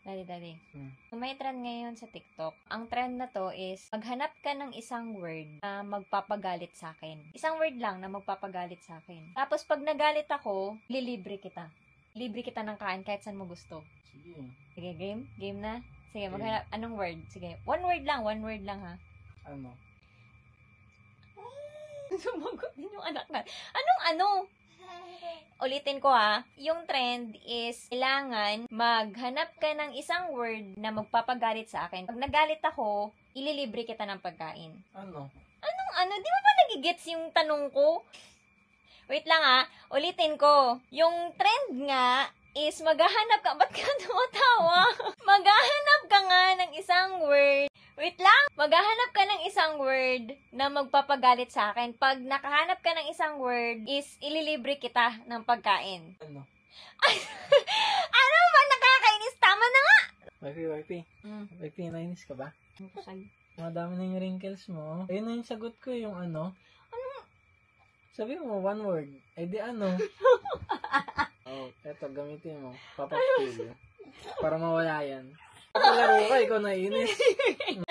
Dali. May trend ngayon sa TikTok. Ang trend na to is, maghanap ka ng isang word na magpapagalit sa akin. Isang word lang na magpapagalit sa akin. Tapos pag nagalit ako, lilibre kita. Libre kita ng kain kahit saan mo gusto. Sige, game? Game na? Sige, maghanap. Anong word? Sige, one word lang ha. Ano? Sumagot din yung anak na. Anong ano? Ulitin ko ha, yung trend is kailangan maghanap ka ng isang word na magpapagalit sa akin. Pag nagalit ako, ililibre kita ng pagkain. Ano? Anong ano? Di ba nagigets yung tanong ko? Wait lang ha, ulitin ko. Yung trend nga is maghahanap ka, ba't ka tumatawa? Maghahanap ka nga ng isang word. Wait lang, maghahanap ka ng isang word na magpapagalit sa akin. Pag nakahanap ka ng isang word is ililibre kita ng pagkain. Ano? Ano ba? Nakakainis. Tama na nga! Wifey, nainis ka ba? Madami na yung wrinkles mo. Ayun na yung sagot ko, yung ano. Sabi mo, one word. Eh di ano? Eto, gamitin mo. Papapil. Para mawala yan. Laro ka, ikaw nainis.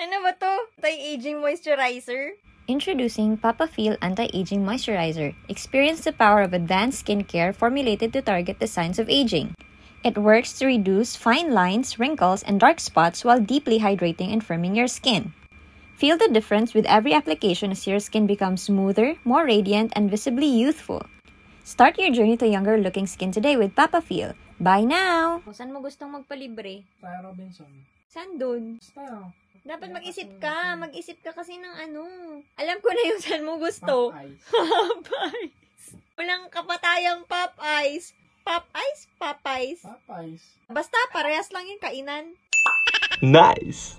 Ano ba to? Anti-aging moisturizer? Introducing Papafeel Anti-Aging Moisturizer. Experience the power of advanced skincare formulated to target the signs of aging. It works to reduce fine lines, wrinkles, and dark spots while deeply hydrating and firming your skin. Feel the difference with every application as your skin becomes smoother, more radiant, and visibly youthful. Start your journey to younger-looking skin today with Papafeel. Buy now! Saan mo gustong magpalibre? Tayo Robinson. Saan dun? Basta. Dapat mag-isip ka. Mag-isip ka kasi ng ano. Alam ko na yung saan mo gusto. Popeyes. Popeyes. Walang kapatayang Popeyes. Popeyes? Popeyes. Popeyes. Basta, parehas lang yung kainan. Nice!